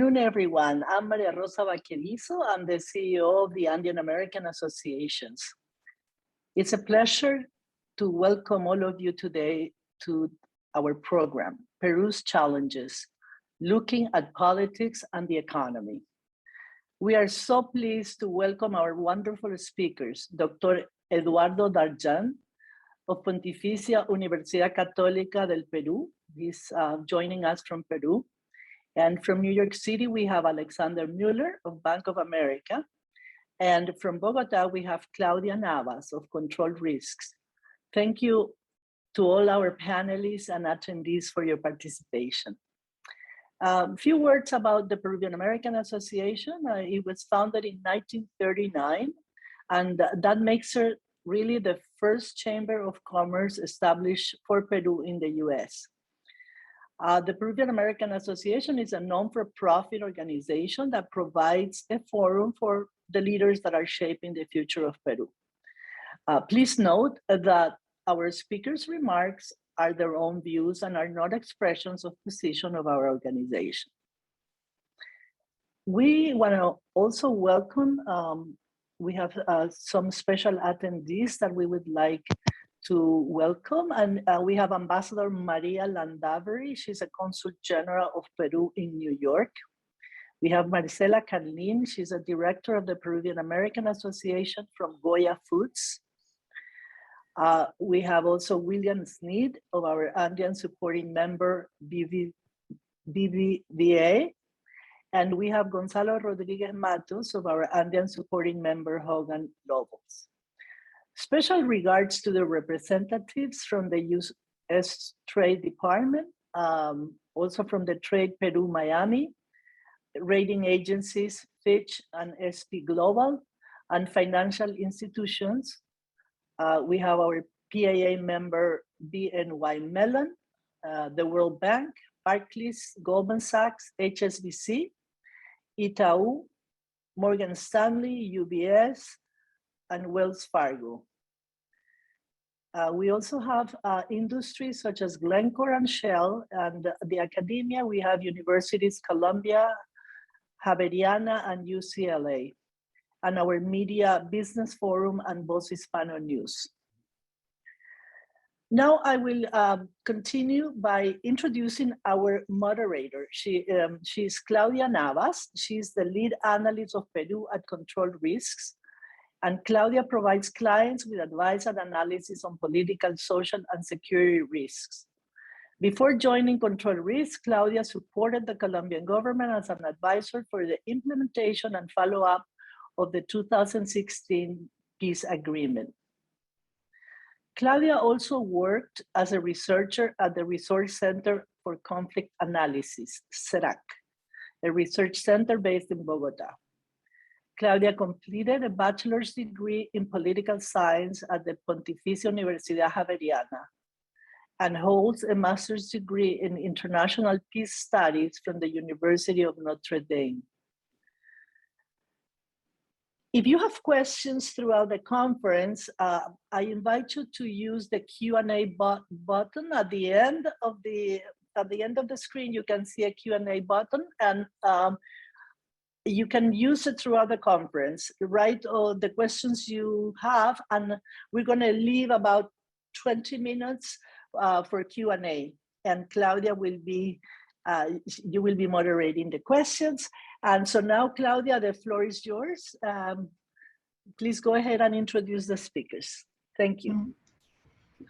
Good afternoon, everyone. I'm Maria Rosa Vaquerizo. I'm the CEO of the Andean American Associations. It's a pleasure to welcome all of you today to our program, Peru's Challenges, looking at politics and the economy. We are so pleased to welcome our wonderful speakers, Dr. Eduardo Darjan of Pontificia Universidad Católica del Perú. He's joining us from Peru. And from New York City, we have Alexander Mueller of Bank of America. And from Bogota, we have Claudia Navas of Control Risks. Thank you to all our panelists and attendees for your participation. A few words about the Peruvian American Association. It was founded in 1939, and that makes her really the first chamber of commerce established for Peru in the US. The Peruvian American Association is a non-for-profit organization that provides a forum for the leaders that are shaping the future of Peru. Please note that our speakers' remarks are their own views and are not expressions of position of our organization. We want to also welcome, we have some special attendees that we would like to welcome, and we have Ambassador Maria Landavery. She's a Consul General of Peru in New York. We have Marcela Carlin. She's a director of the Peruvian American Association from Goya Foods. We have also William Sneed of our Andean supporting member BBVA. And we have Gonzalo Rodriguez Matos of our Andean supporting member Hogan Lovells. Special regards to the representatives from the U.S. Trade Department, also from the Trade Peru Miami, rating agencies Fitch and SP Global, and financial institutions. We have our PAA member BNY Mellon, the World Bank, Barclays, Goldman Sachs, HSBC, Itaú, Morgan Stanley, UBS, and Wells Fargo. We also have industries such as Glencore and Shell, and the academia, we have universities Columbia, Javeriana, and UCLA, and our media Business Forum and Voz Hispano News. Now I will continue by introducing our moderator. She's Claudia Navas. She's the lead analyst of Peru at Control Risks. And Claudia provides clients with advice and analysis on political, social, and security risks. Before joining Control Risks, Claudia supported the Colombian government as an advisor for the implementation and follow-up of the 2016 peace agreement. Claudia also worked as a researcher at the Resource Center for Conflict Analysis, CERAC, a research center based in Bogota. Claudia completed a bachelor's degree in political science at the Pontificia Universidad Javeriana and holds a master's degree in international peace studies from the University of Notre Dame. If you have questions throughout the conference, I invite you to use the Q&A button at the end of the screen. You can see a Q&A button, and you can use it throughout the conference. Write all the questions you have, and we're going to leave about 20 minutes for Q&A. And Claudia will be, you will be moderating the questions. And so now, Claudia, the floor is yours. Please go ahead and introduce the speakers. Thank you.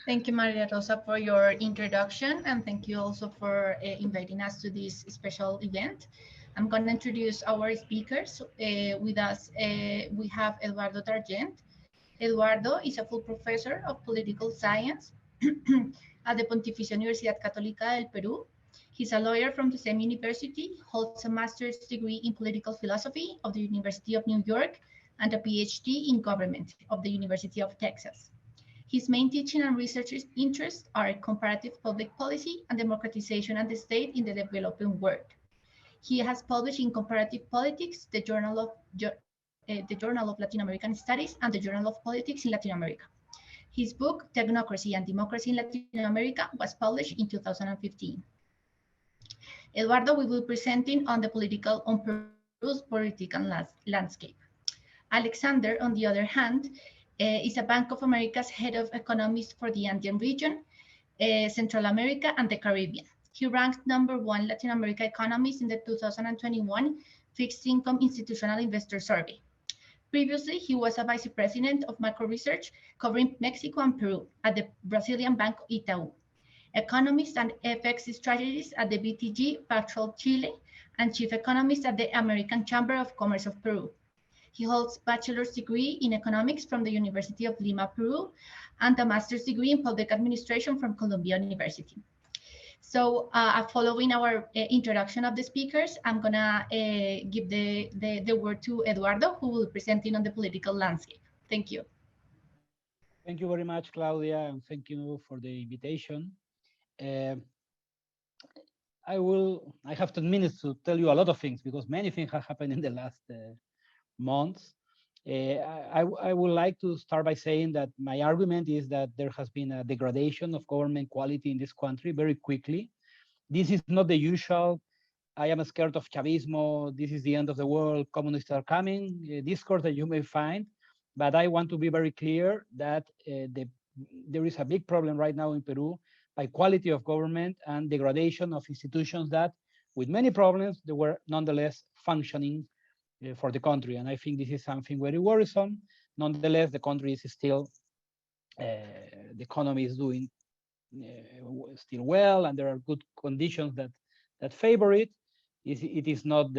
Thank you, Maria Rosa, for your introduction, and thank you also for inviting us to this special event. I'm going to introduce our speakers. With us, we have Eduardo Dargent. Eduardo is a full professor of political science at the Pontificia Universidad Católica del Perú. He's a lawyer from the same university, holds a master's degree in political philosophy of the University of New York, and a PhD in government of the University of Texas. His main teaching and research interests are comparative public policy and democratization and the state in the developing world. He has published in Comparative Politics, the Journal of Latin American Studies, and the Journal of Politics in Latin America. His book, Technocracy and Democracy in Latin America, was published in 2015. Eduardo, we will presenting on Peru's political landscape. Alexander, on the other hand, is a Bank of America's head of economics for the Andean region, Central America, and the Caribbean. He ranked #1 Latin America economist in the 2021 Fixed Income Institutional Investor Survey. Previously, he was a vice president of macro research covering Mexico and Peru at the Brazilian bank Itaú, economist and FX strategist at the BTG Pactual Chile, and chief economist at the American Chamber of Commerce of Peru. He holds bachelor's degree in economics from the University of Lima, Peru, and a master's degree in public administration from Columbia University. So following our introduction of the speakers, I'm gonna give the word to Eduardo, who will be presenting on the political landscape. Thank you. Thank you very much, Claudia, and thank you for the invitation. I have 10 minutes to tell you a lot of things because many things have happened in the last months. I would like to start by saying that my argument is that there has been a degradation of government quality in this country very quickly. This is not the usual, I am scared of Chavismo, this is the end of the world, communists are coming, discourse that you may find. But I want to be very clear that there is a big problem right now in Peru by quality of government and degradation of institutions that, with many problems, they were nonetheless functioning for the country. And I think this is something very worrisome. Nonetheless, the country is still, the economy is doing still well, and there are good conditions that favor it. It is not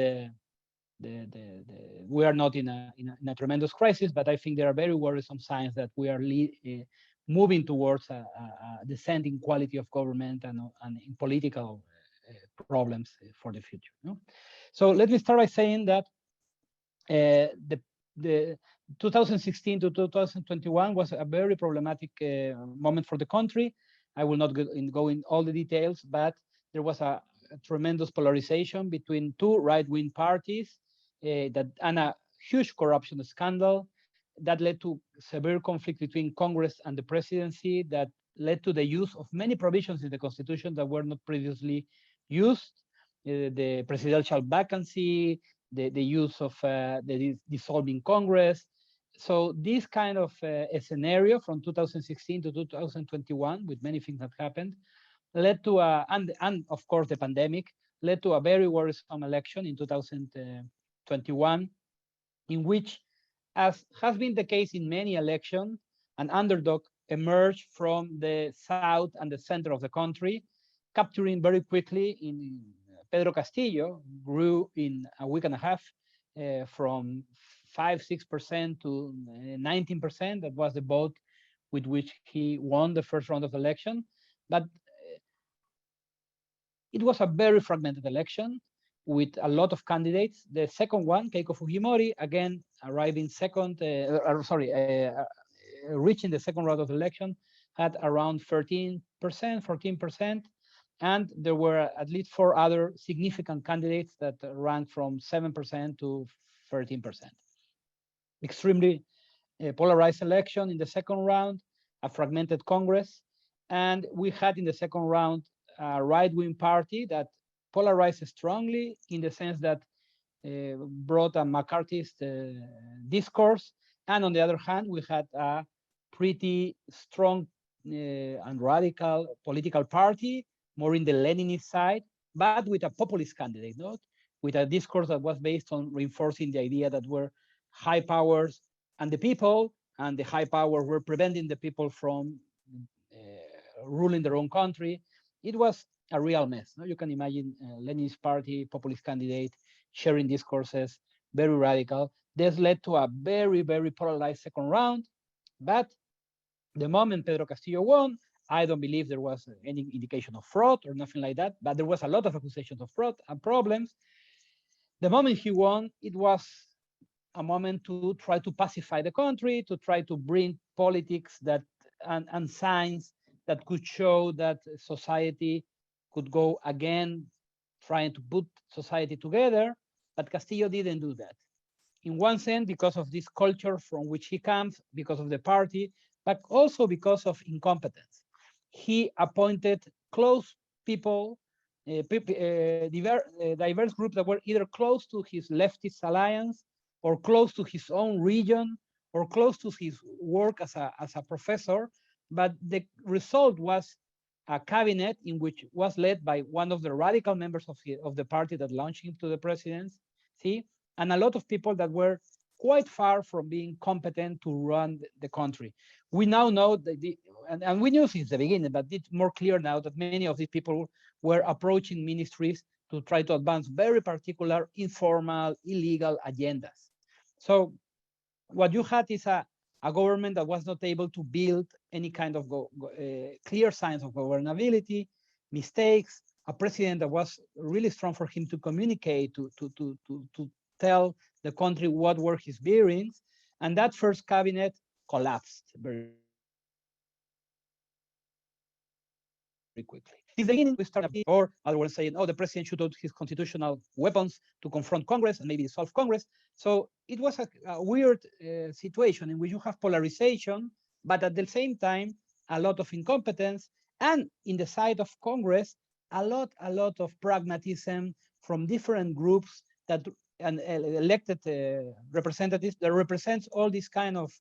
we are not in a tremendous crisis, but I think there are very worrisome signs that we are moving towards a descending quality of government and in political problems for the future. No? So let me start by saying that the 2016 to 2021 was a very problematic moment for the country. I will not go in all the details, but there was a tremendous polarization between two right-wing parties and a huge corruption scandal that led to severe conflict between Congress and the presidency that led to the use of many provisions in the Constitution that were not previously used, the presidential vacancy, the use of the dissolving Congress. So this kind of scenario from 2016 to 2021, with many things that happened, led to and of course the pandemic led to a very worrisome election in 2021, in which, as has been the case in many elections, an underdog emerged from the south and the center of the country, capturing very quickly. In Pedro Castillo grew in a week and a half from 5-6% to 19%. That was the vote with which he won the first round of the election. But it was a very fragmented election with a lot of candidates. The second one, Keiko Fujimori, again arriving second, reaching the second round of the election, had around 14%, and there were at least 4 other significant candidates that ranked from 7% to 13%. Extremely polarized election in the second round, a fragmented Congress, and we had in the second round a right-wing party that polarized strongly in the sense that brought a McCarthyist discourse, and on the other hand, we had a pretty strong and radical political party, more in the Leninist side, but with a populist candidate, not with a discourse that was based on reinforcing the idea that we're high powers and the people, and the high powers were preventing the people from ruling their own country. It was a real mess. No? You can imagine Lenin's party, populist candidate, sharing discourses, very radical. This led to a very, very polarized second round. But the moment Pedro Castillo won, I don't believe there was any indication of fraud or nothing like that, but there was a lot of accusations of fraud and problems. The moment he won, it was a moment to try to pacify the country, to try to bring politics and science that could show that society could go again, trying to put society together. But Castillo didn't do that. In one sense, because of this culture from which he comes, because of the party, but also because of incompetence. He appointed close people diverse groups that were either close to his leftist alliance or close to his own region or close to his work as a professor. But the result was a cabinet in which was led by one of the radical members of the party that launched him to the presidency, and a lot of people that were quite far from being competent to run the country. We now know that and we knew since the beginning, but it's more clear now that many of these people were approaching ministries to try to advance very particular, informal, illegal agendas. So what you had is a government that was not able to build any kind of clear signs of governability, mistakes, a president that was really strong for him to communicate, to tell the country what were his bearings, and that first cabinet collapsed very quickly. Since the beginning, we started, or other ones saying, oh, the president should use his constitutional weapons to confront Congress and maybe dissolve Congress. So it was a weird situation in which you have polarization, but at the same time, a lot of incompetence, and in the side of Congress, a lot of pragmatism from different groups that and elected representatives that represents all these kind of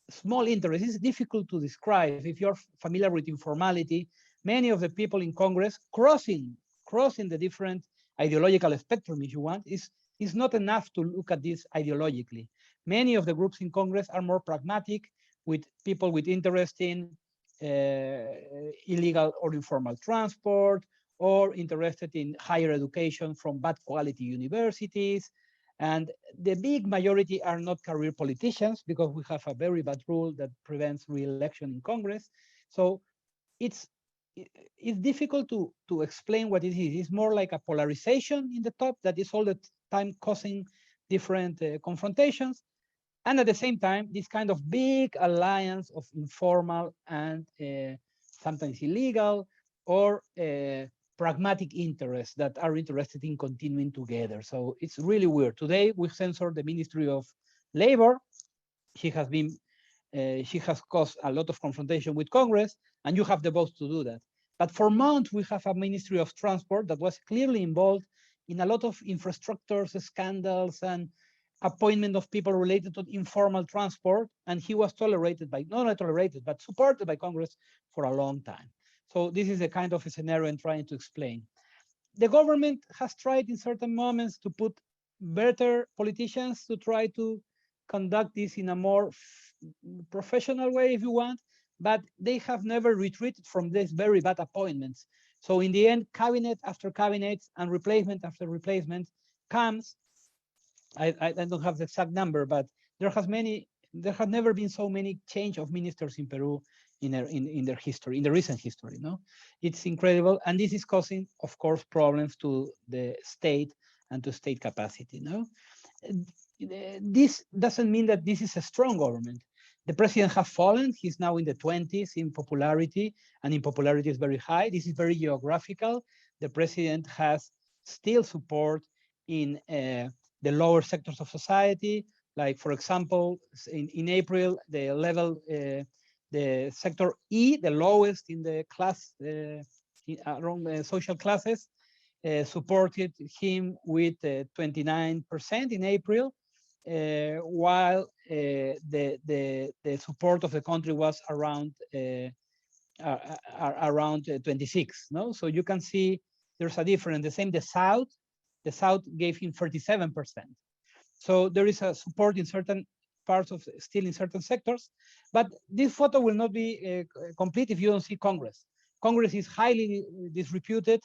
small interests. It's difficult to describe. If you're familiar with informality, many of the people in Congress crossing the different ideological spectrum, if you want, is not enough to look at this ideologically. Many of the groups in Congress are more pragmatic, with people with interest in illegal or informal transport, or interested in higher education from bad quality universities. And the big majority are not career politicians, because we have a very bad rule that prevents re-election in Congress. So it's difficult to explain what it is. It's more like a polarization in the top that is all the time causing different confrontations. And at the same time, this kind of big alliance of informal and sometimes illegal or pragmatic interests that are interested in continuing together. So it's really weird. Today, we censored the Ministry of Labor. She has caused a lot of confrontation with Congress, and you have the votes to do that. But for months, we have a Ministry of Transport that was clearly involved in a lot of infrastructures, scandals, and appointment of people related to informal transport, and he was tolerated by, not only tolerated, but supported by Congress for a long time. So this is a kind of a scenario I'm trying to explain. The government has tried in certain moments to put better politicians to try to conduct this in a more professional way, if you want, but they have never retreated from these very bad appointments. So in the end, cabinet after cabinet and replacement after replacement comes. I don't have the exact number, but there have never been so many change of ministers in Peru in their history, in the recent history. No, it's incredible, and this is causing, of course, problems to the state and to state capacity. No, this doesn't mean that this is a strong government. The president has fallen. He's now in the 20s in popularity, and in popularity is very high. This is very geographical. The president has still support in the lower sectors of society. Like, for example, in April, the level, the sector E, the lowest in the class, around the social classes, supported him with 29% in April, while the support of the country was around 26. No, so you can see there's a difference. The same, the South gave him 37%. So there is a support in certain parts of, still in certain sectors, but this photo will not be complete if you don't see Congress. Congress is highly disreputed,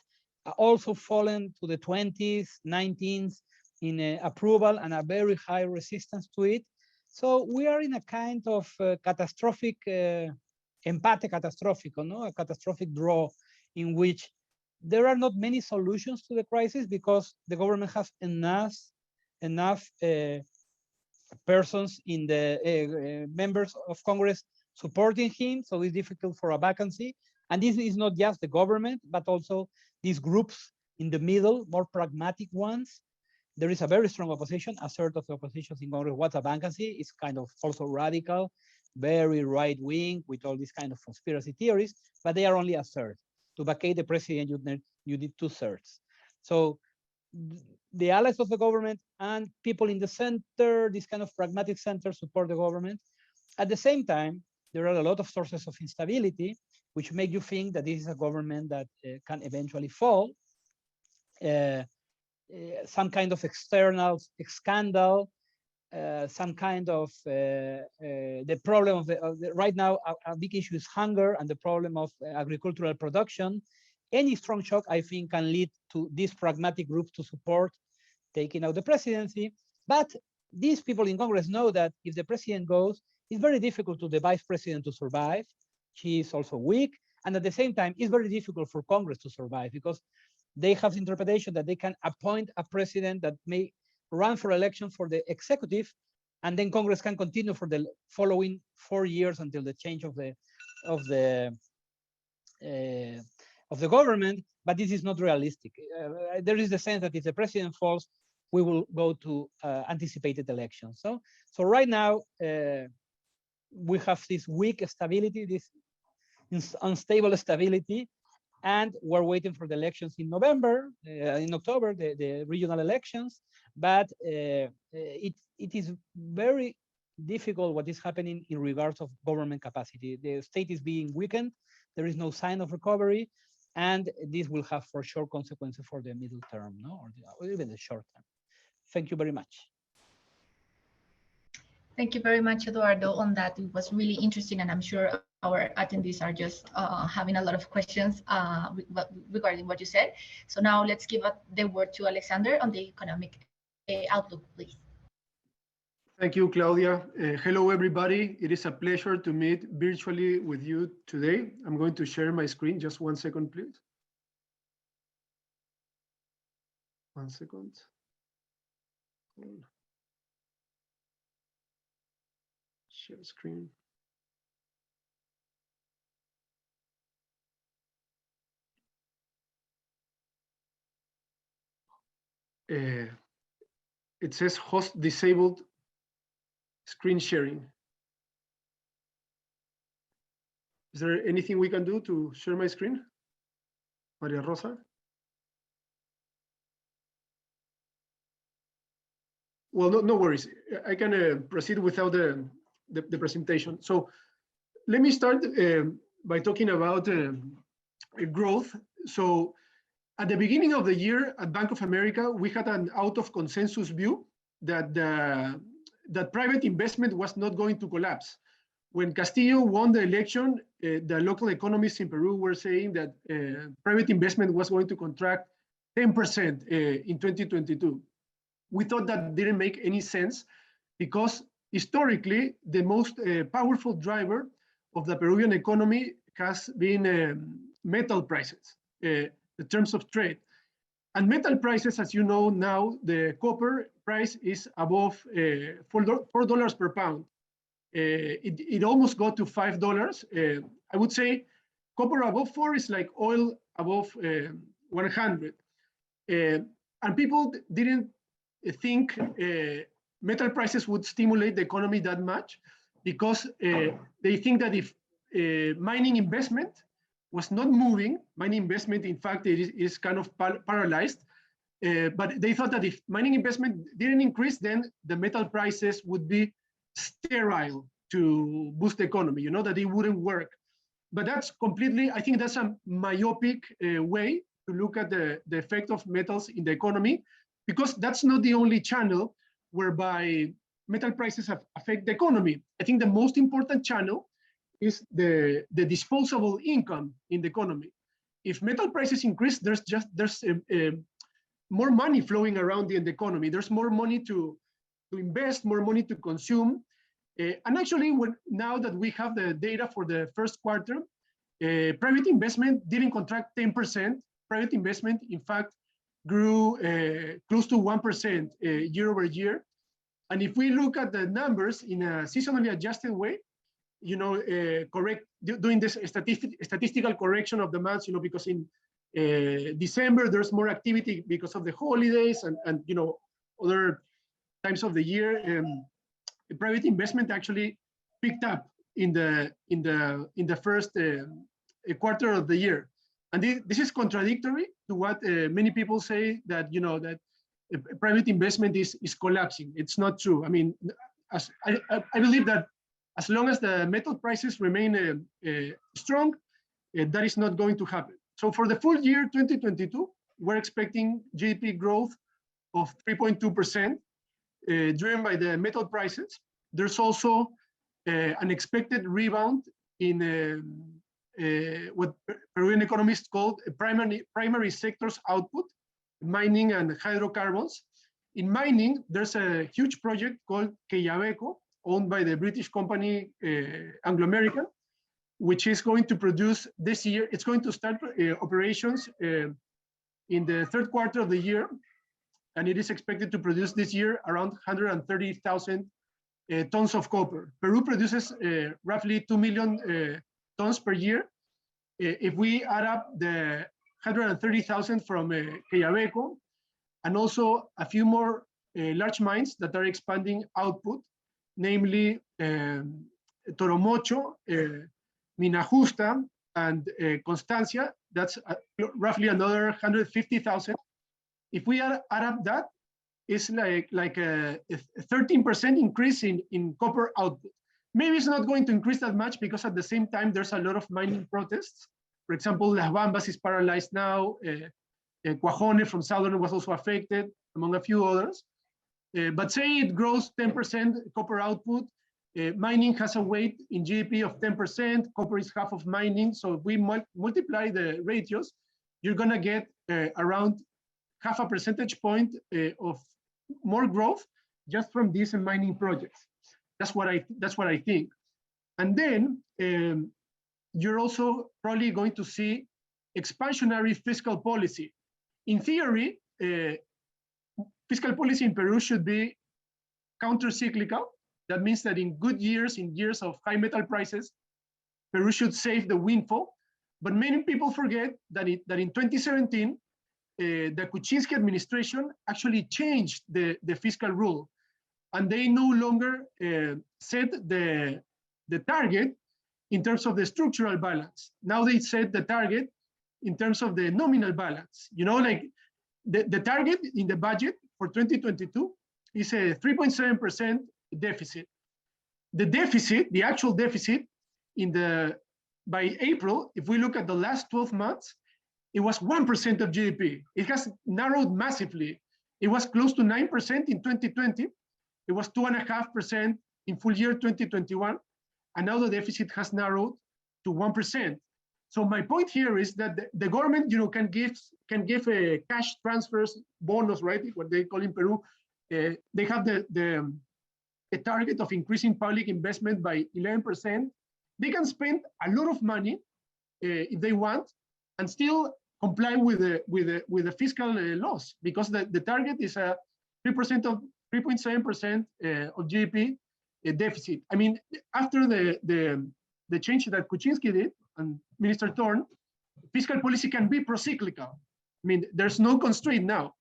also fallen to the 20s, 19s in approval, and a very high resistance to it. So we are in a kind of catastrophic, empate catastrophic, no? A catastrophic draw in which there are not many solutions to the crisis because the government has enough persons in the members of Congress supporting him, so it's difficult for a vacancy. And this is not just the government, but also these groups in the middle, more pragmatic ones. There is a very strong opposition. A third of the opposition in Congress wants a vacancy. It's kind of also radical, very right wing with all these kind of conspiracy theories, but they are only a third. to vacate the president, you need 2/3. So the allies of the government and people in the center, this kind of pragmatic center, support the government. At the same time, there are a lot of sources of instability, which make you think that this is a government that can eventually fall. Some kind of external scandal, some kind of the problem of the right now, a big issue is hunger and the problem of agricultural production. Any strong shock, I think, can lead to these pragmatic groups to support taking out the presidency. But these people in Congress know that if the president goes, it's very difficult to the vice president to survive. She is also weak. And at the same time, it's very difficult for Congress to survive because they have the interpretation that they can appoint a president that may run for election for the executive, and then Congress can continue for the following 4 years until the change of the government. But this is not realistic. There is the sense that if the president falls, we will go to anticipated elections. So right now we have this weak stability, this unstable stability, and we're waiting for the elections in November, in October, the regional elections. But it is very difficult what is happening in regards of government capacity. The state is being weakened. There is no sign of recovery, and this will have for sure consequences for the middle term, no, or even the short term. Thank you very much. Thank you very much, Eduardo, on that. It was really interesting, and I'm sure our attendees are just having a lot of questions regarding what you said. So now let's give the word to Alexander on the economic outlook, please. Thank you, Claudia. Hello, everybody. It is a pleasure to meet virtually with you today. I'm going to share my screen. Just 1 second, please. 1 second. Share screen. It says host disabled screen sharing. Is there anything we can do to share my screen? Maria Rosa? Well, no worries. I can proceed without the presentation. So let me start by talking about growth. So at the beginning of the year at Bank of America, we had an out of consensus view that that private investment was not going to collapse. When Castillo won the election, the local economists in Peru were saying that private investment was going to contract 10% in 2022. We thought that didn't make any sense because historically, the most powerful driver of the Peruvian economy has been metal prices, the terms of trade. And metal prices, as you know now, the copper price is above $4 per pound. It almost got to $5. I would say copper above 4 is like oil above 100. And people didn't think metal prices would stimulate the economy that much because they think that if mining investment was not moving, mining investment, in fact, it is kind of paralyzed. But they thought that if mining investment didn't increase, then the metal prices would be sterile to boost the economy, you know, that it wouldn't work. But that's completely, I think that's a myopic way to look at the effect of metals in the economy, because that's not the only channel whereby metal prices affect the economy. I think the most important channel is the disposable income in the economy. If metal prices increase, there's more money flowing around in the economy. There's more money to invest, more money to consume. And actually, now that we have the data for the first quarter, private investment didn't contract 10%. Private investment, in fact, grew close to 1% year over year. And if we look at the numbers in a seasonally adjusted way, you know, doing this statistical correction of the months, you know, because in December there's more activity because of the holidays and you know, other times of the year. Private investment actually picked up in the first quarter of the year, And this is contradictory to what many people say, that that private investment is collapsing. It's not true. I mean, as I believe that as long as the metal prices remain strong, that is not going to happen. So for the full year 2022, we're expecting GDP growth of 3.2%, driven by the metal prices. There's also an expected rebound in what Peruvian economists call primary sectors output, mining and hydrocarbons. In mining, there's a huge project called Quellaveco, owned by the British company Anglo American, which is going to produce this year. It's going to start operations in the third quarter of the year, and it is expected to produce this year around 130,000 tons of copper. Peru produces roughly 2 million tons per year. If we add up the 130,000 from Quellaveco, and also a few more large mines that are expanding output, namely Toromocho, Mina Justa, and Constancia, that's roughly another 150,000. If we add up that, it's like a 13% increase in copper output. Maybe it's not going to increase that much because at the same time, there's a lot of mining protests. For example, Las Bambas is paralyzed now. Cuajone from Southern was also affected, among a few others. But say it grows 10% copper output, mining has a weight in GDP of 10%, copper is half of mining. So if we multiply the ratios, you're gonna get around half a percentage point of more growth just from these mining projects. That's what I think. And then you're also probably going to see expansionary fiscal policy. In theory, fiscal policy in Peru should be counter-cyclical. That means that in good years, in years of high metal prices, Peru should save the windfall. But many people forget that in 2017, the Kuczynski administration actually changed the fiscal rule, and they no longer set the target in terms of the structural balance. Now they set the target in terms of the nominal balance. You know, like the target in the budget for 2022 is a 3.7% deficit. The deficit, the actual deficit by April, if we look at the last 12 months, it was 1% of GDP. It has narrowed massively. It was close to 9% in 2020. It was 2.5% in full year 2021. And now the deficit has narrowed to 1%. So my point here is that the government, can give a cash transfers bonus, right? What they call in Peru. They have the target of increasing public investment by 11%. They can spend a lot of money if they want, and still comply with the fiscal laws, because the target is a 3.7% of GDP deficit. I mean, after the change that Kuczynski did and Minister Thorne, fiscal policy can be pro-cyclical. I mean, there's no constraint now.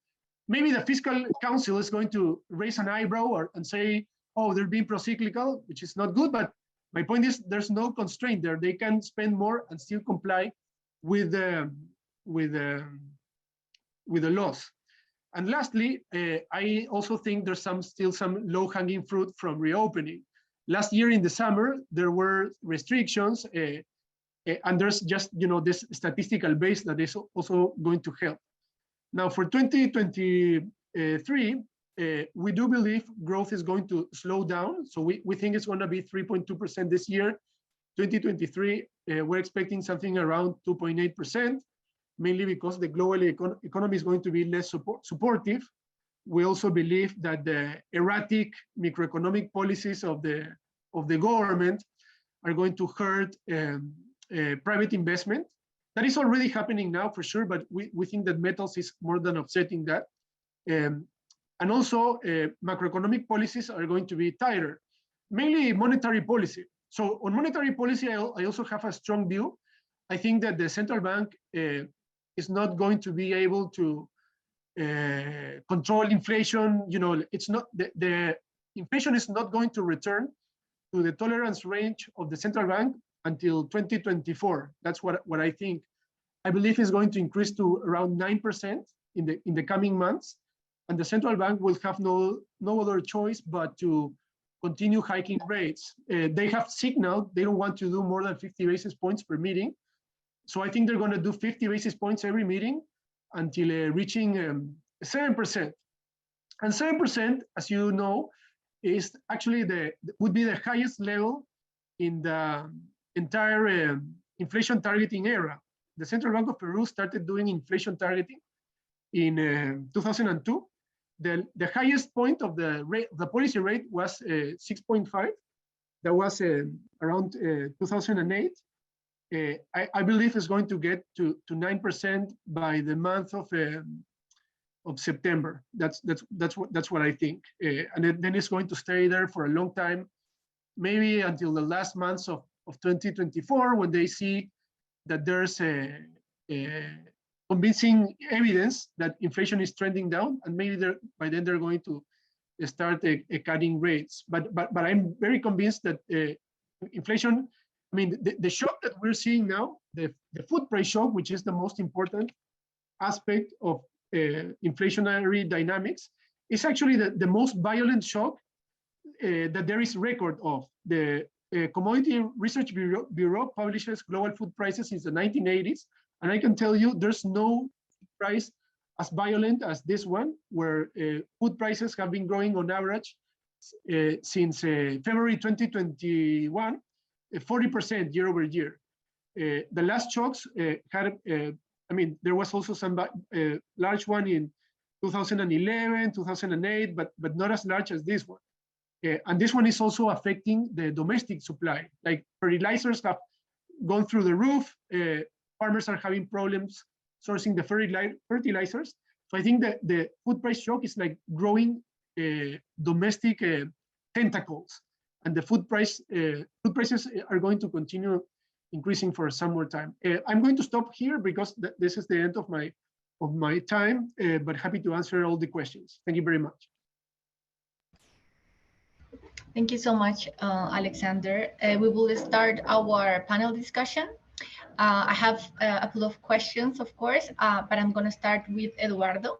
Maybe the fiscal council is going to raise an eyebrow and say, oh, they're being pro-cyclical, which is not good. But my point is, there's no constraint there. They can spend more and still comply with the laws. And lastly, I also think there's still some low-hanging fruit from reopening. Last year in the summer, there were restrictions, and there's just this statistical base that is also going to help. Now for 2023, we do believe growth is going to slow down. So we think it's going to be 3.2% this year. 2023, we're expecting something around 2.8%, mainly because the global economy is going to be less supportive. We also believe that the erratic macroeconomic policies of the government are going to hurt private investment. That is already happening now for sure, but we think that metals is more than offsetting that. And also macroeconomic policies are going to be tighter, mainly monetary policy. So on monetary policy, I also have a strong view. I think that the central bank is not going to be able to control inflation. It's not the inflation is not going to return to the tolerance range of the central bank until 2024. That's what I think. I believe is going to increase to around 9% in the coming months. And the central bank will have no other choice but to continue hiking rates. They have signaled they don't want to do more than 50 basis points per meeting. So I think they're going to do 50 basis points every meeting until reaching 7%. And 7%, as you know, is actually would be the highest level in the entire inflation targeting era. The Central Bank of Peru started doing inflation targeting in 2002. The highest point of the policy rate was 6.5. That was around 2008. I believe it's going to get to 9% by the month of September. That's what I think. And then it's going to stay there for a long time, maybe until the last months of 2024, when they see that there's a convincing evidence that inflation is trending down, and maybe by then they're going to start cutting rates. But I'm very convinced that inflation, I mean, the shock that we're seeing now, the food price shock, which is the most important aspect of inflationary dynamics, is actually the most violent shock that there is record of. The Commodity Research Bureau publishes global food prices since the 1980s, and I can tell you there's no price as violent as this one, where food prices have been growing on average since February 2021, 40% year over year. The last shocks had, I mean, there was also some large one in 2011, 2008, but not as large as this one. And this one is also affecting the domestic supply. Like fertilizers have gone through the roof. Farmers are having problems sourcing the fertilizers. So I think that the food price shock is like growing domestic tentacles, and the food prices are going to continue increasing for some more time. I'm going to stop here because this is the end of my time, but happy to answer all the questions. Thank you very much. Thank you so much, Alexander. We will start our panel discussion. I have a couple of questions, of course, but I'm going to start with Eduardo.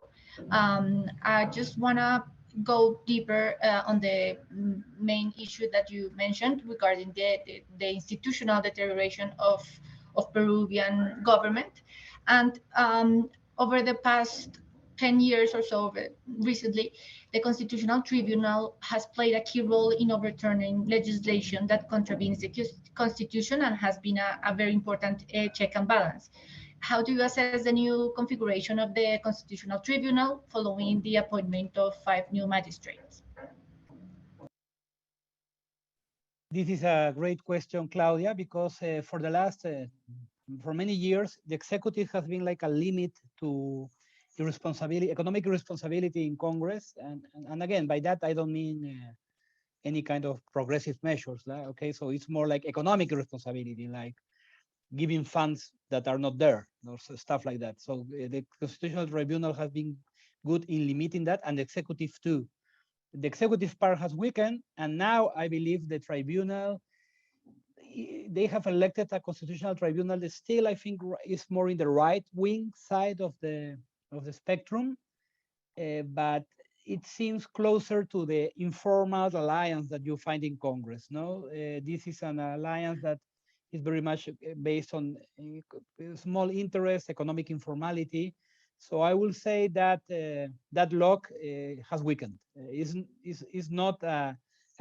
I just want to go deeper on the main issue that you mentioned regarding the institutional deterioration of Peruvian government. And over the past 10 years or so, recently, the Constitutional Tribunal has played a key role in overturning legislation that contravenes the Constitution and has been a very important check and balance. How do you assess the new configuration of the Constitutional Tribunal following the appointment of 5 new magistrates? This is a great question, Claudia, because for many years, the executive has been like a limit to economic responsibility in Congress. And again, by that, I don't mean any kind of progressive measures. Okay, so it's more like economic responsibility, like giving funds that are not there, or stuff like that. So the Constitutional Tribunal has been good in limiting that, and the executive too. The executive part has weakened, and now I believe the tribunal, they have elected a Constitutional Tribunal that still, I think, is more in the right-wing side of the spectrum, but it seems closer to the informal alliance that you find in Congress. No, this is an alliance that is very much based on small interest, economic informality. So I will say that that bloc has weakened. Is not a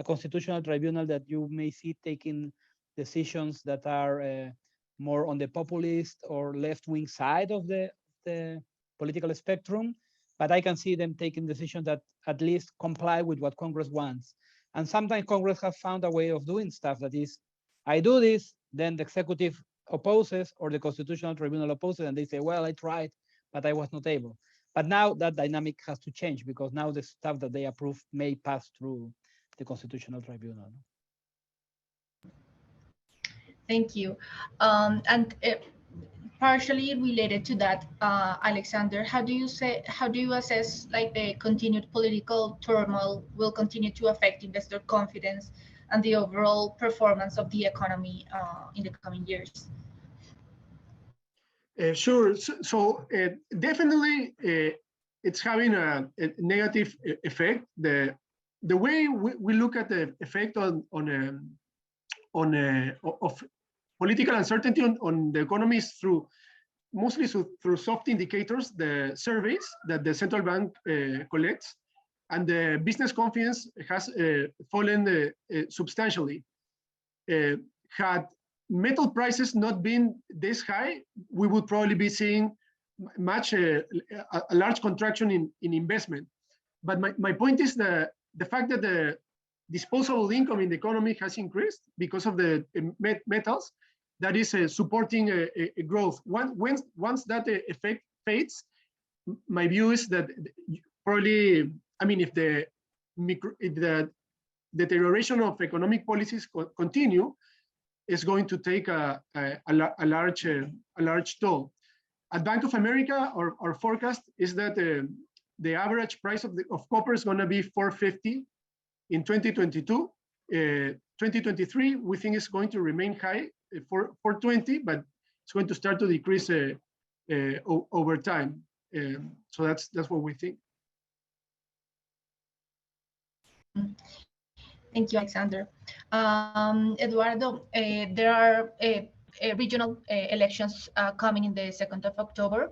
constitutional tribunal that you may see taking decisions that are more on the populist or left-wing side of the political spectrum, but I can see them taking decisions that at least comply with what Congress wants. And sometimes Congress has found a way of doing stuff that is, I do this, then the executive opposes or the Constitutional Tribunal opposes, and they say, well, I tried, but I was not able. But now that dynamic has to change, because now the stuff that they approve may pass through the Constitutional Tribunal. Thank you. And partially related to that, Alexander, how do you assess like the continued political turmoil will continue to affect investor confidence and the overall performance of the economy in the coming years? Sure. Definitely, it's having a negative effect. The way we look at the effect of political uncertainty on the economy is through mostly through soft indicators, the surveys that the central bank collects, and the business confidence has fallen substantially. Had metal prices not been this high, we would probably be seeing a large contraction in investment. But my point is the fact that the disposable income in the economy has increased because of the metals, that is supporting a growth. Once that effect fades, my view is that probably, I mean, if the deterioration of economic policies continue, is going to take a large toll. At Bank of America, our forecast is that the average price of copper is going to be 450 in 2022. 2023, we think it's going to remain high, 420, but it's going to start to decrease over time. So that's what we think. Thank you, Alexander. Eduardo, there are regional elections coming in the 2nd of October.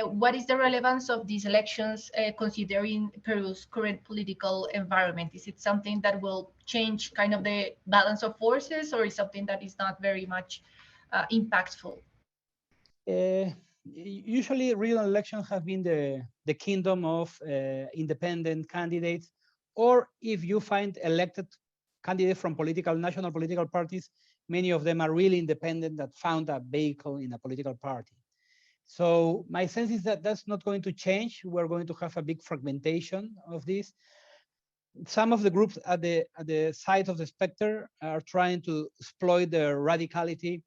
What is the relevance of these elections considering Peru's current political environment? Is it something that will change kind of the balance of forces, or is something that is not very much impactful? Usually regional elections have been the kingdom of independent candidates, or if you find elected candidates from national political parties, many of them are really independent that found a vehicle in a political party. So my sense is that that's not going to change. We're going to have a big fragmentation of this. Some of the groups at the side of the spectrum are trying to exploit their radicality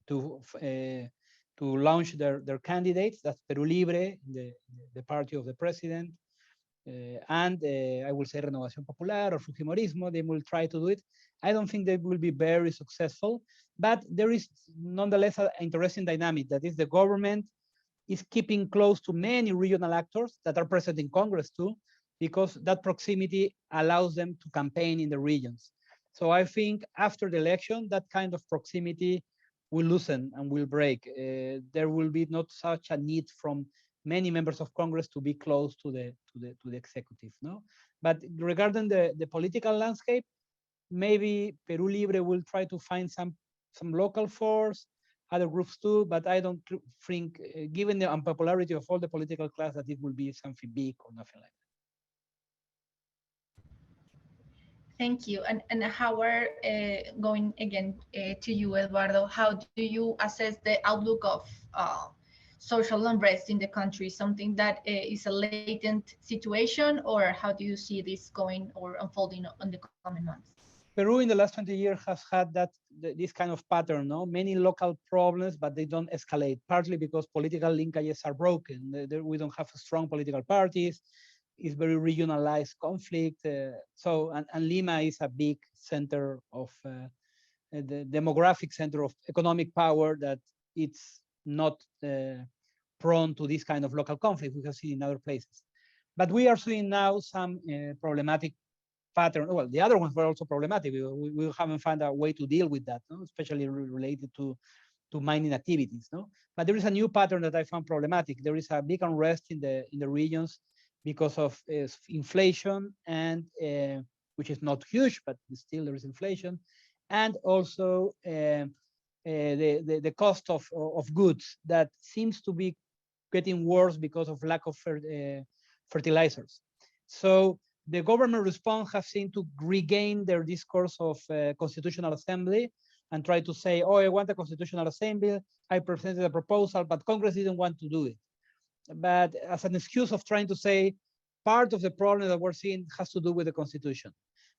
to launch their candidates. That's Peru Libre, the party of the president, and I will say Renovación Popular or Fujimorismo. They will try to do it. I don't think they will be very successful, but there is nonetheless an interesting dynamic. That is, the government is keeping close to many regional actors that are present in Congress too, because that proximity allows them to campaign in the regions. So I think after the election, that kind of proximity will loosen and will break. There will be not such a need from many members of Congress to be close to the executive, no? But regarding the political landscape, maybe Peru Libre will try to find some local force, other groups too, but I don't think, given the unpopularity of all the political class, that it will be something big or nothing like that. Thank you. And how are going again to you, Eduardo? How do you assess the outlook of social unrest in the country? Something that is a latent situation, or how do you see this going or unfolding in the coming months? Peru in the last 20 years has had this kind of pattern, no? Many local problems, but they don't escalate, partly because political linkages are broken. We don't have strong political parties. It's very regionalized conflict. And Lima is a big center of the demographic center of economic power that it's not prone to this kind of local conflict we have seen in other places. But we are seeing now some problematic pattern. Well, the other ones were also problematic. We haven't found a way to deal with that, no? Especially related to mining activities, no? But there is a new pattern that I found problematic. There is a big unrest in the regions because of inflation, and which is not huge, but still there is inflation, and also the cost of goods that seems to be getting worse because of lack of fertilizers. So the government response has seemed to regain their discourse of constitutional assembly and try to say, oh, I want a constitutional assembly. I presented a proposal, but Congress didn't want to do it. But as an excuse of trying to say part of the problem that we're seeing has to do with the constitution.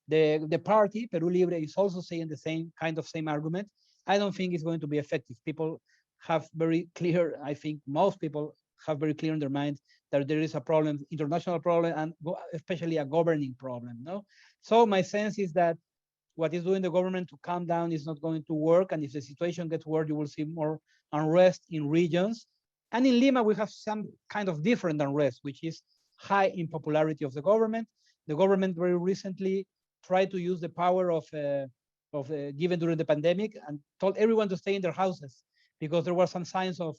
The party, Peru Libre, is also saying the same argument. I don't think it's going to be effective. People have very clear, I think most people have very clear in their minds that there is a problem, international problem, and especially a governing problem, no? So my sense is that what is doing the government to calm down is not going to work. And if the situation gets worse, you will see more unrest in regions. And in Lima, we have some kind of different unrest, which is high impopularity of the government. The government very recently tried to use the power of given during the pandemic and told everyone to stay in their houses because there were some signs of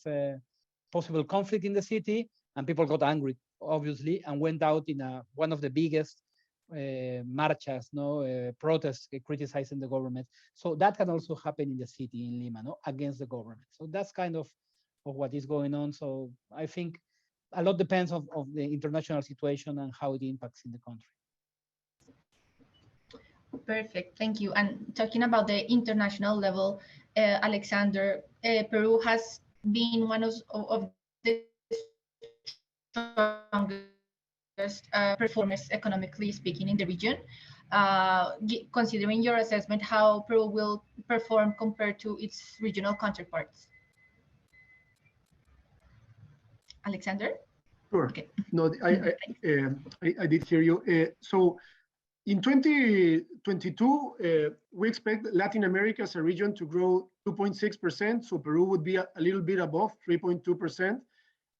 possible conflict in the city, and people got angry, obviously, and went out in one of the biggest marchas, protests criticizing the government. So that can also happen in the city in Lima, against the government. So that's kind of what is going on. So I think a lot depends of the international situation and how it impacts in the country. Perfect, thank you. And talking about the international level, Alexander, Peru has been one of the strongest performers economically speaking in the region. Considering your assessment, how Peru will perform compared to its regional counterparts? Alexander? Sure. Okay. No, I did hear you. So in 2022, we expect Latin America as a region to grow 2.6%. So Peru would be a little bit above 3.2%.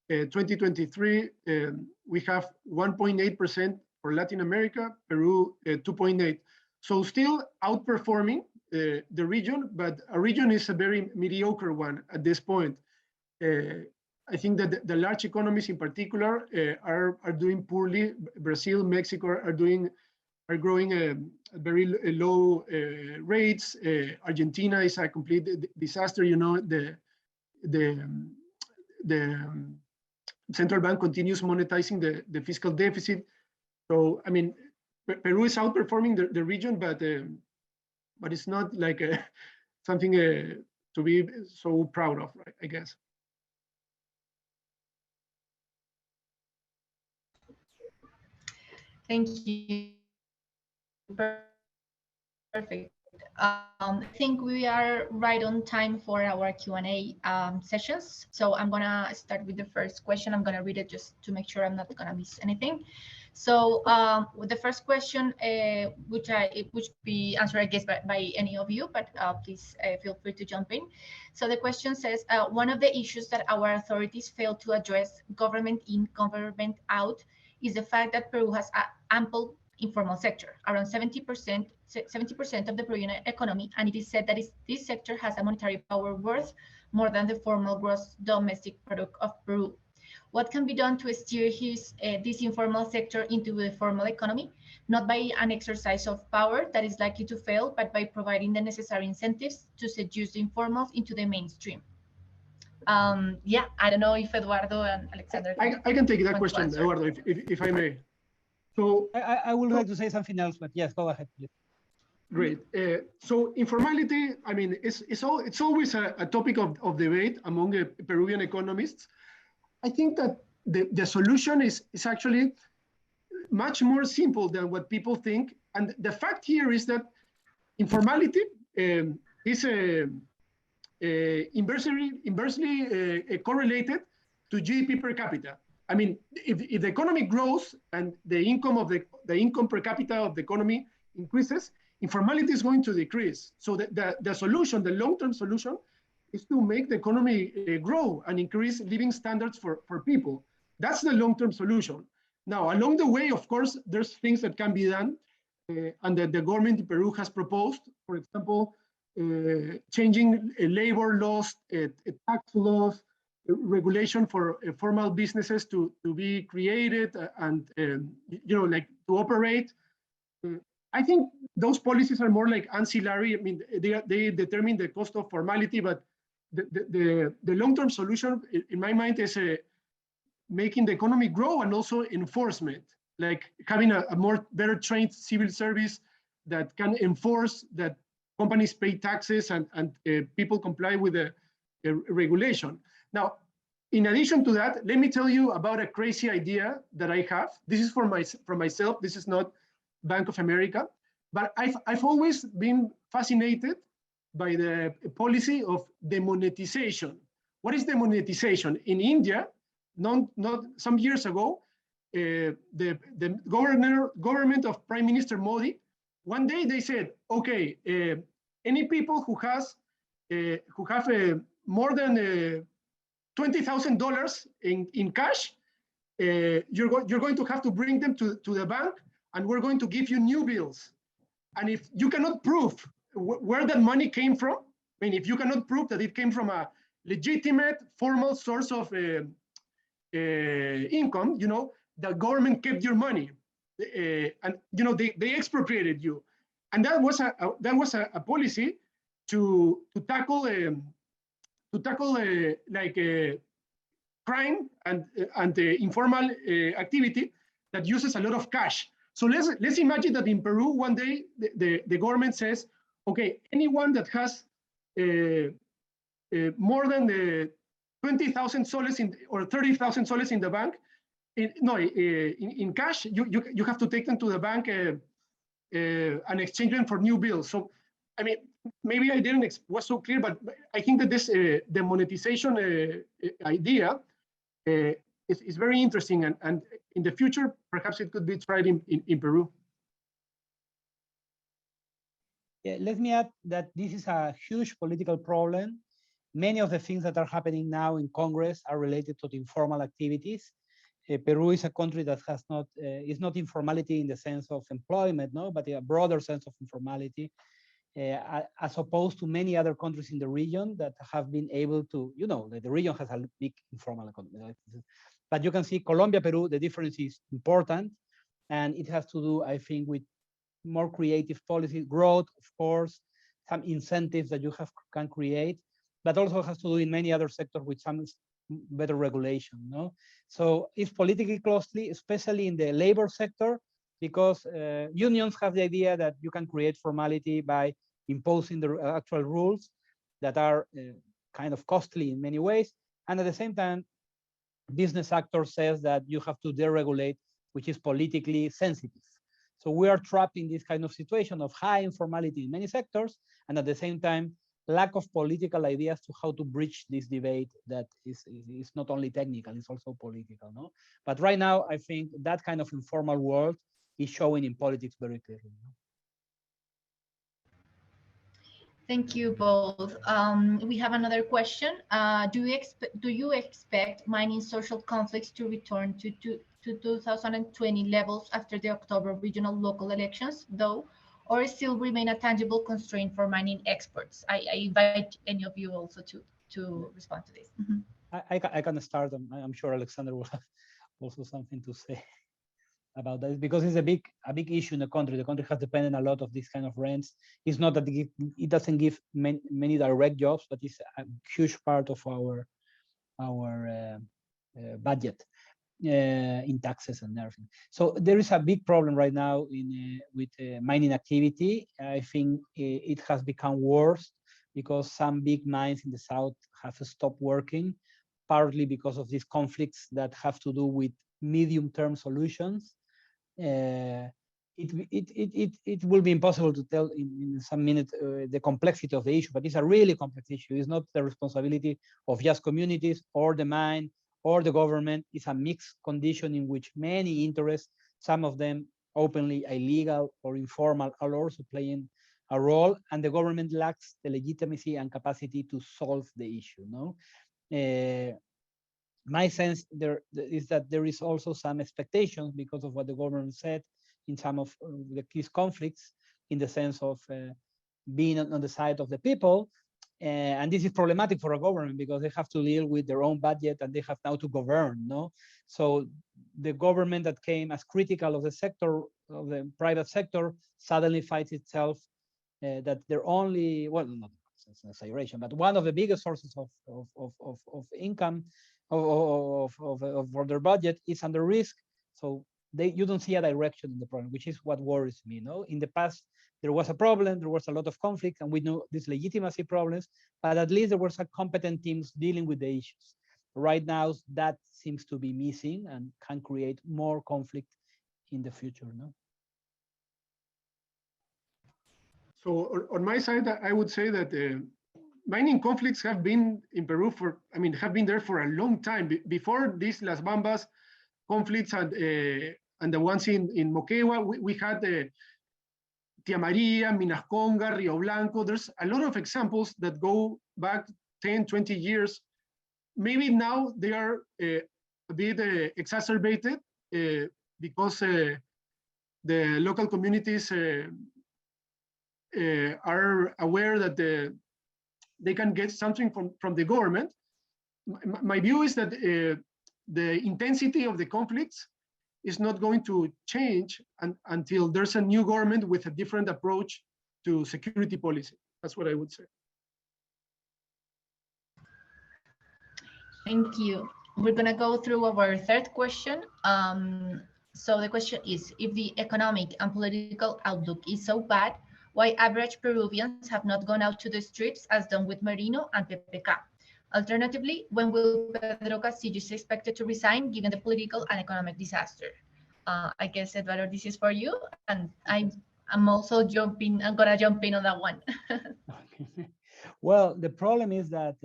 2023, we have 1.8% for Latin America, Peru 2.8. So still outperforming the region, but our region is a very mediocre one at this point. I think that the large economies in particular are doing poorly. Brazil, Mexico are growing at very low rates. Argentina is a complete disaster. You know, the central bank continues monetizing the fiscal deficit. So I mean, Peru is outperforming the region, but it's not like something to be so proud of, right, I guess. Thank you. Perfect. I think we are right on time for our Q&A sessions. So I'm gonna start with the first question. I'm gonna read it just to make sure I'm not gonna miss anything. So with the first question, which be answered, I guess, by any of you, but please feel free to jump in. So the question says, one of the issues that our authorities fail to address, government in, government out, is the fact that Peru has ample informal sector, around 70% of the Peruvian economy, and it is said that this sector has a monetary power worth more than the formal gross domestic product of Peru. What can be done to steer this informal sector into the formal economy, not by an exercise of power that is likely to fail, but by providing the necessary incentives to seduce the informals into the mainstream? Yeah, I don't know if Eduardo and Alexander. I can take that question, Eduardo, if I may. So I would like to say something else, but yes, go ahead, please. Great. So informality, I mean, it's always a topic of debate among Peruvian economists. I think that the solution is actually much more simple than what people think. And the fact here is that informality is inversely correlated to GDP per capita. I mean, if the economy grows and the income per capita of the economy increases, informality is going to decrease. So the solution, the long-term solution, is to make the economy grow and increase living standards for people. That's the long-term solution. Now, along the way, of course, there's things that can be done and that the government in Peru has proposed. For example, changing labor laws, tax laws, regulation for formal businesses to be created and like to operate. I think those policies are more like ancillary. I mean, they determine the cost of formality, but the long-term solution, in my mind, is making the economy grow and also enforcement, like having a more better trained civil service that can enforce that companies pay taxes and people comply with the regulation. Now, in addition to that, let me tell you about a crazy idea that I have. This is for myself. This is not Bank of America, but I've always been fascinated by the policy of demonetization. What is demonetization? In India, not some years ago, the government of Prime Minister Modi one day they said, okay, any people who have more than $20,000 in cash, you're going to have to bring them to the bank, and we're going to give you new bills. And if you cannot prove where that money came from, I mean, if you cannot prove that it came from a legitimate, formal source of income, the government kept your money, and they expropriated you, and that was a policy to tackle like crime and informal activity that uses a lot of cash. So let's imagine that in Peru one day the government says, okay, anyone that has more than 20,000 soles or 30,000 soles in the bank, in cash, you have to take them to the bank and exchange them for new bills. So, I mean, maybe I didn't was so clear, but I think that this the monetization idea is very interesting, and in the future, perhaps it could be tried in Peru. Yeah, let me add that this is a huge political problem. Many of the things that are happening now in Congress are related to the informal activities. Peru is a country that has not is not informality in the sense of employment, no, but a broader sense of informality, as opposed to many other countries in the region that have been able to, the region has a big informal economy. But you can see Colombia, Peru, the difference is important, and it has to do, I think, with more creative policy, growth, of course, some incentives that you can create, but also has to do in many other sectors with some better regulation. No, so it's politically costly, especially in the labor sector, because unions have the idea that you can create formality by imposing the actual rules that are kind of costly in many ways, and at the same time, business actor says that you have to deregulate, which is politically sensitive. So we are trapped in this kind of situation of high informality in many sectors, and at the same time, lack of political ideas to how to bridge this debate that is not only technical, it's also political. No, but right now, I think that kind of informal world is showing in politics very clearly. Thank you both. We have another question. Do you expect mining social conflicts to return to 2020 levels after the October regional local elections, though, or still remain a tangible constraint for mining exports? I invite any of you also to respond to this. Mm-hmm. I can start. I'm sure Alexander will have also something to say about that, because it's a big issue in the country. The country has depended a lot of these kind of rents. It's not that it doesn't give many direct jobs, but it's a huge part of our budget in taxes and everything. So there is a big problem right now with mining activity. I think it has become worse because some big mines in the south have stopped working, partly because of these conflicts that have to do with medium-term solutions. It will be impossible to tell in some minutes the complexity of the issue, but it's a really complex issue. It's not the responsibility of just communities or the mine or the government. It's a mixed condition in which many interests, some of them openly illegal or informal, are also playing a role, and the government lacks the legitimacy and capacity to solve the issue. No. My sense there is that there is also some expectations because of what the government said in some of the key conflicts, in the sense of being on the side of the people. And this is problematic for a government because they have to deal with their own budget and they have now to govern. No, so the government that came as critical of the sector, of the private sector, suddenly finds itself that they're only, well, not an exaggeration, but one of the biggest sources of income for their budget is under risk. So you don't see a direction in the problem, which is what worries me. No, in the past there was a problem, there was a lot of conflict, and we know these legitimacy problems, but at least there were some competent teams dealing with the issues. Right now, that seems to be missing and can create more conflict in the future. No. So on my side, I would say that mining conflicts have been in Peru have been there for a long time. Before these Las Bambas conflicts and the ones in Moquegua, we had Tia Maria, Minas Conga, Rio Blanco. There's a lot of examples that go back 10, 20 years. Maybe now they are a bit exacerbated because the local communities are aware that they can get something from the government. My view is that the intensity of the conflicts is not going to change until there's a new government with a different approach to security policy. That's what I would say. Thank you. We're going to go through our third question. So the question is, if the economic and political outlook is so bad, why average Peruvians have not gone out to the streets as done with Merino and PPK? Alternatively, when will Pedro Castillo is expected to resign given the political and economic disaster? I guess, Eduardo, this is for you. And I'm also I'm going to jump in on that one. Well, the problem is that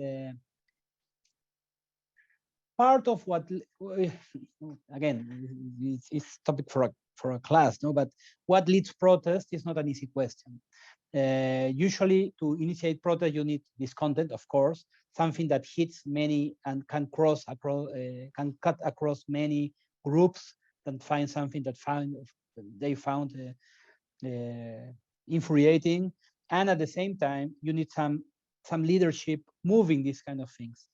part of what, again, it's topic for a class, no? But what leads protest is not an easy question. Usually, to initiate protest, you need discontent, of course, something that hits many and can can cut across many groups, and find something that they found infuriating, and at the same time, you need some leadership moving these kind of things.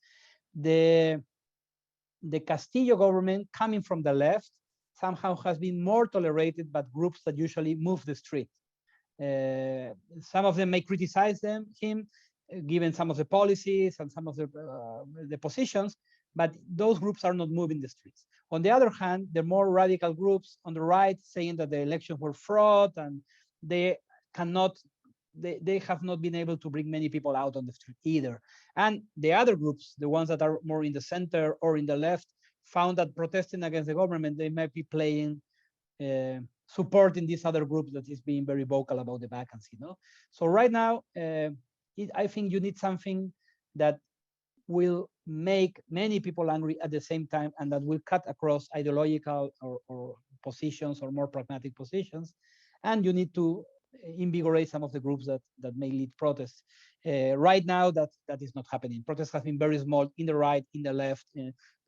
The Castillo government, coming from the left, somehow has been more tolerated by groups that usually move the street. Some of them may criticize him, given some of the policies and some of the positions, but those groups are not moving the streets. On the other hand, the more radical groups on the right saying that the elections were fraud and they have not been able to bring many people out on the street either. And the other groups, the ones that are more in the center or in the left, found that protesting against the government, they might be playing, supporting this other group that is being very vocal about the vacancy. No? So right now, I think you need something that will make many people angry at the same time, and that will cut across ideological or positions or more pragmatic positions. And you need to invigorate some of the groups that may lead protests. Right now, that is not happening. Protests have been very small in the right, in the left.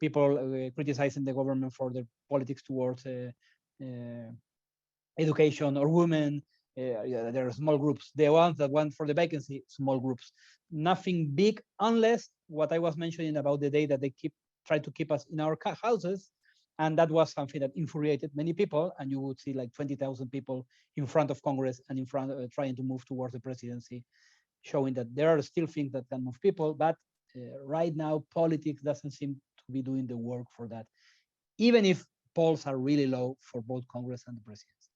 People criticizing the government for their politics towards education or women. There are small groups. The ones that went for the vacancy, small groups. Nothing big, unless what I was mentioning about the day that they try to keep us in our houses. And that was something that infuriated many people. And you would see like 20,000 people in front of Congress and in front trying to move towards the presidency, showing that there are still things that can move people. But right now, politics doesn't seem to be doing the work for that, even if polls are really low for both Congress and the presidency.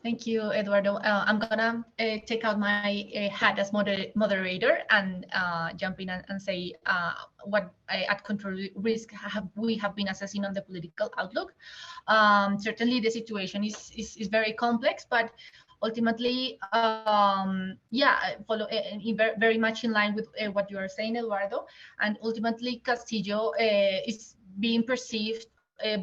Thank you, Eduardo. I'm gonna take out my hat as moderator and jump in and say what at Control Risk we have been assessing on the political outlook. Certainly, the situation is very complex, but ultimately, very much in line with what you are saying, Eduardo. And ultimately, Castillo is being perceived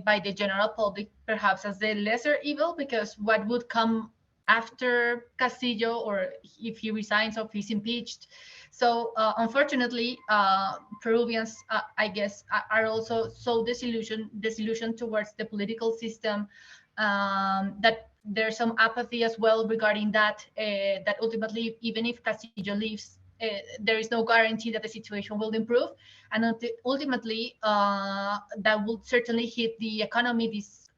by the general public perhaps as the lesser evil, because what would come after Castillo, or if he resigns or if he's impeached. So unfortunately, Peruvians, I guess, are also so disillusioned towards the political system that there's some apathy as well regarding that, that ultimately, even if Castillo leaves, there is no guarantee that the situation will improve, and ultimately that will certainly hit the economy, this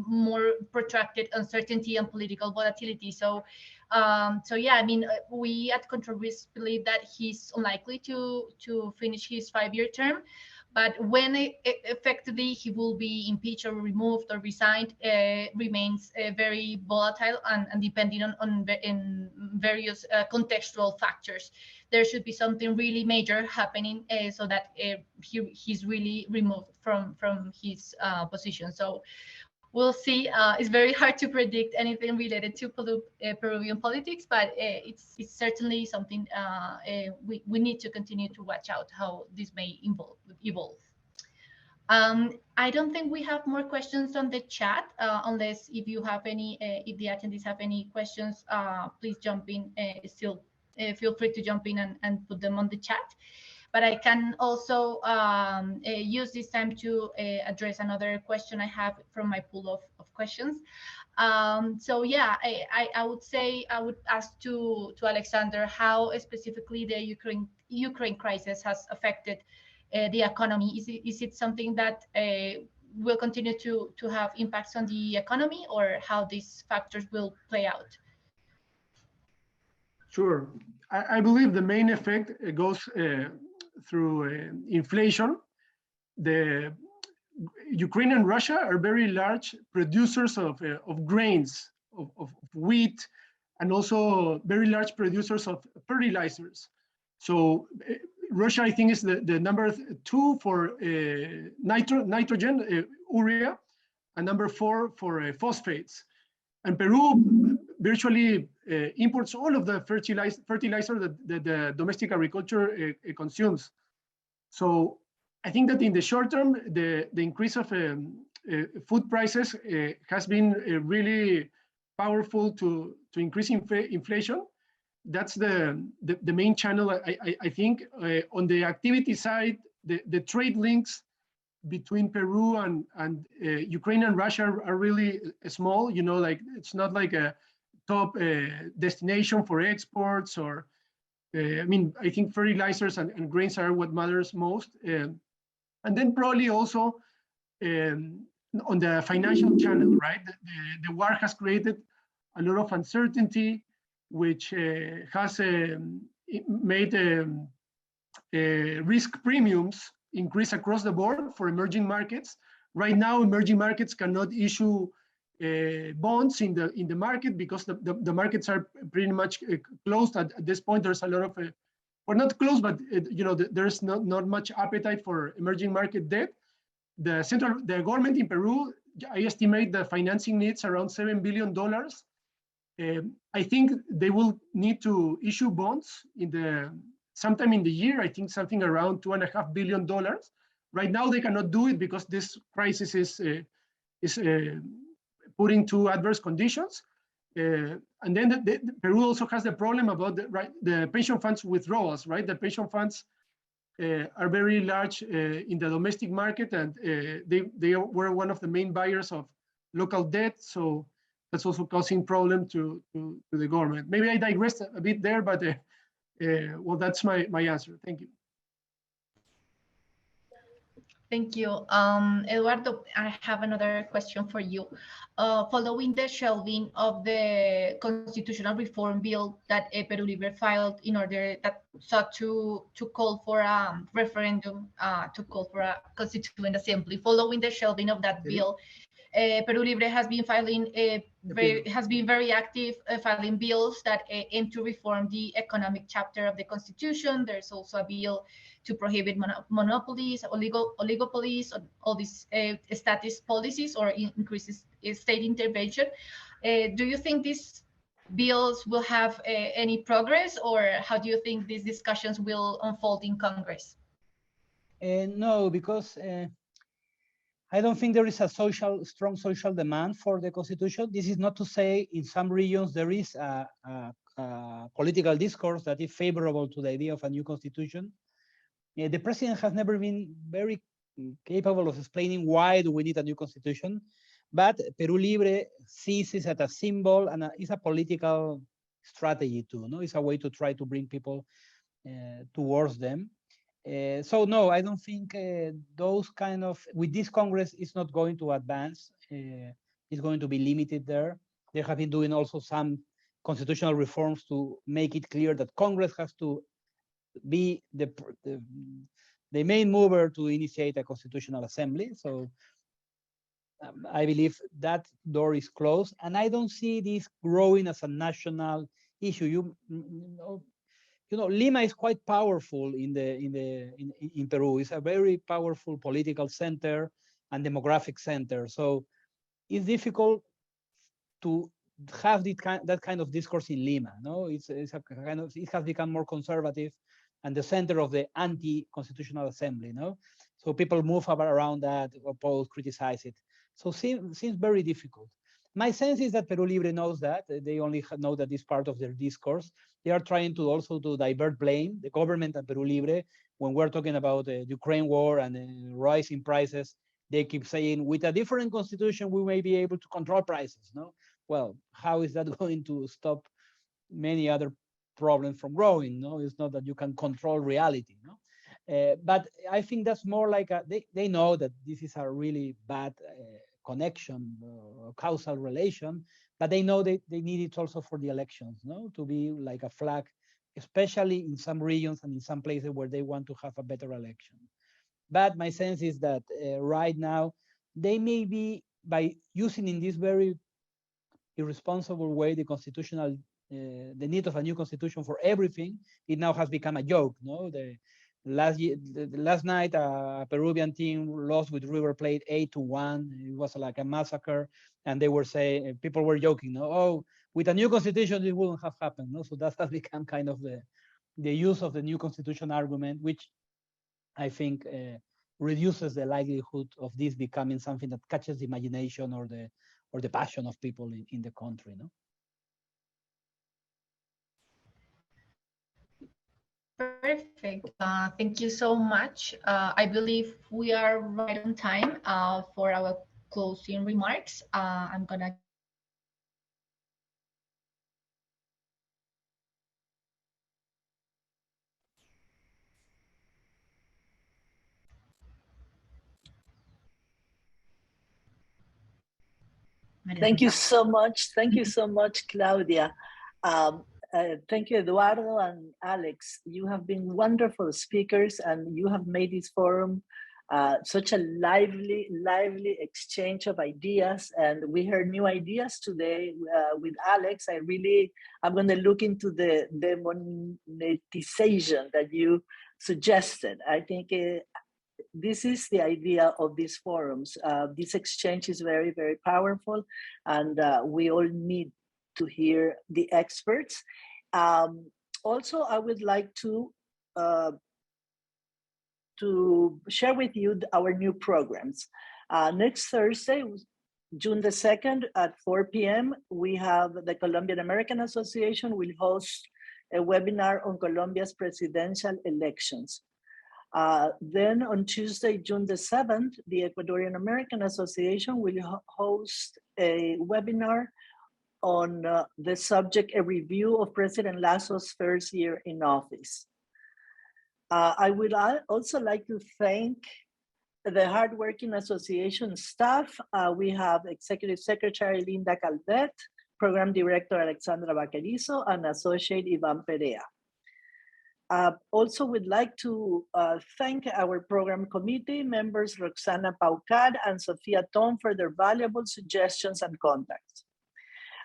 more protracted uncertainty and political volatility. So yeah, I mean, we at Control Risk believe that he's unlikely to finish his 5-year term. But when effectively he will be impeached or removed or resigned, remains very volatile and depending on in various contextual factors. There should be something really major happening so that he's really removed from his position. So we'll see. It's very hard to predict anything related to Peruvian politics, but it's certainly something we need to continue to watch out how this may evolve. I don't think we have more questions on the chat, unless if you have any, if the attendees have any questions, please jump in. Still, feel free to jump in and put them on the chat. But I can also use this time to address another question I have from my pool of questions. So yeah, I would say, I would ask to Alexander how specifically the Ukraine crisis has affected the economy. Is it something that will continue to have impacts on the economy, or how these factors will play out? Sure. I believe the main effect goes through inflation. The Ukraine and Russia are very large producers of grains, of wheat, and also very large producers of fertilizers. So Russia, I think, is the number 2 for nitrogen, urea, and number 4 for phosphates. And Peru virtually imports all of the fertilizer that the domestic agriculture consumes. So I think that in the short term, the increase of food prices has been really powerful to increase inflation. That's the main channel, I think. On the activity side, the trade links between Peru and Ukraine and Russia are really small. You know, like it's not like a top destination for exports, or I mean, I think fertilizers and grains are what matters most. And then probably also on the financial channel, right? The war has created a lot of uncertainty, which has made risk premiums increase across the board for emerging markets. Right now, emerging markets cannot issue bonds in the market because the markets are pretty much closed at this point. There's a lot of or not closed, but you know, there's not much appetite for emerging market debt. The government in Peru, I estimate the financing needs around $7 billion. I think they will need to issue bonds sometime in the year. I think something around $2.5 billion. Right now, they cannot do it because this crisis is putting to adverse conditions. And then Peru also has the problem about the pension funds withdrawals, right? The pension funds are very large in the domestic market, and they were one of the main buyers of local debt. So that's also causing problem to the government. Maybe I digressed a bit there, but well, that's my answer. Thank you. Thank you. Eduardo, I have another question for you. Following the shelving of the constitutional reform bill that Peru Libre filed in order that sought to call for a referendum, to call for a constituent assembly, following the shelving of that bill, Peru Libre has been filing very active, filing bills that aim to reform the economic chapter of the Constitution. There's also a bill to prohibit monopolies, oligopolies, all these status policies, or increases state intervention. Do you think these bills will have any progress, or how do you think these discussions will unfold in Congress? No, because I don't think there is a strong social demand for the constitution. This is not to say in some regions there is a political discourse that is favorable to the idea of a new constitution. The president has never been very capable of explaining why do we need a new constitution, but Peru Libre sees it as a symbol, and it's a political strategy too. No, it's a way to try to bring people towards them. So no, I don't think those kind of, with this Congress, it's not going to advance. It's going to be limited there. They have been doing also some constitutional reforms to make it clear that Congress has to be the main mover to initiate a constitutional assembly. So I believe that door is closed, and I don't see this growing as a national issue. You know, Lima is quite powerful in Peru. It's a very powerful political center and demographic center. So it's difficult to have that kind of discourse in Lima. No, it has become more conservative and the center of the anti-constitutional assembly. No, So people move around that, oppose, criticize it. So seems very difficult. My sense is that Peru Libre knows that. They only know that this part of their discourse. They are trying to also to divert blame, the government and Peru Libre. When we're talking about the Ukraine war and the rise in prices, they keep saying, with a different constitution, we may be able to control prices. No, well, how is that going to stop many other problems from growing? No, it's not that you can control reality. No, but I think that's more like they know that this is a really bad connection, causal relation, but they know they need it also for the elections, no, to be like a flag, especially in some regions and in some places where they want to have a better election. But my sense is that right now, they may be, by using in this very irresponsible way the constitutional, the need of a new constitution for everything, it now has become a joke. No, the last night a Peruvian team lost with River Plate 8-1. It was like a massacre, and they were saying, people were joking, no, oh, with a new constitution this wouldn't have happened. No, so that has become kind of the use of the new constitution argument, which I think reduces the likelihood of this becoming something that catches the imagination or the passion of people in the country. No. Perfect. Thank you so much. I believe we are right on time for our closing remarks. I'm gonna Thank you so much. Thank you so much, Claudia. Thank you, Eduardo and Alex. You have been wonderful speakers, and you have made this forum such a lively exchange of ideas. And we heard new ideas today with Alex. I'm going to look into the monetization that you suggested. I think this is the idea of these forums. This exchange is very, very powerful, and we all need to hear the experts. Also, I would like to share with you our new programs. Next Thursday, June the 2nd at 4 p.m., we have the Colombian American Association will host a webinar on Colombia's presidential elections. Then on Tuesday, June the 7th, the Ecuadorian American Association will host a webinar on the subject, a review of President Lazo's first year in office. I would also like to thank the hardworking association staff. We have Executive Secretary Linda Calvet, Program Director Alexandra Vaquerizo, and Associate Ivan Perea. Also would like to thank our program committee members, Roxana Paucar and Sofia Tom, for their valuable suggestions and contacts.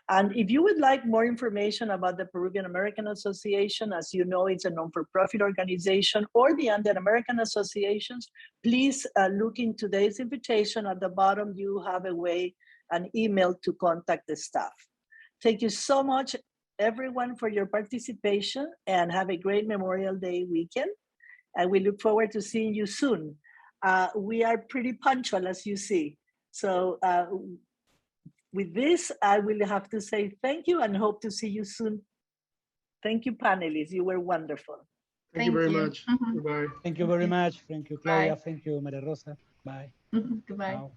And if you would like more information about the Peruvian American Association, as you know, it's a non-for-profit organization, or the Andean American Associations, please look in today's invitation. At the bottom, you have an email to contact the staff. Thank you so much, everyone, for your participation, and have a great Memorial Day weekend. And we look forward to seeing you soon. We are pretty punctual, as you see. So with this, I will have to say thank you and hope to see you soon. Thank you, panelists. You were wonderful. Thank you very much. Mm-hmm. Goodbye. Thank you very much. Thank you, Claudia. Bye. Thank you, Maria Rosa. Bye. Goodbye. Ciao.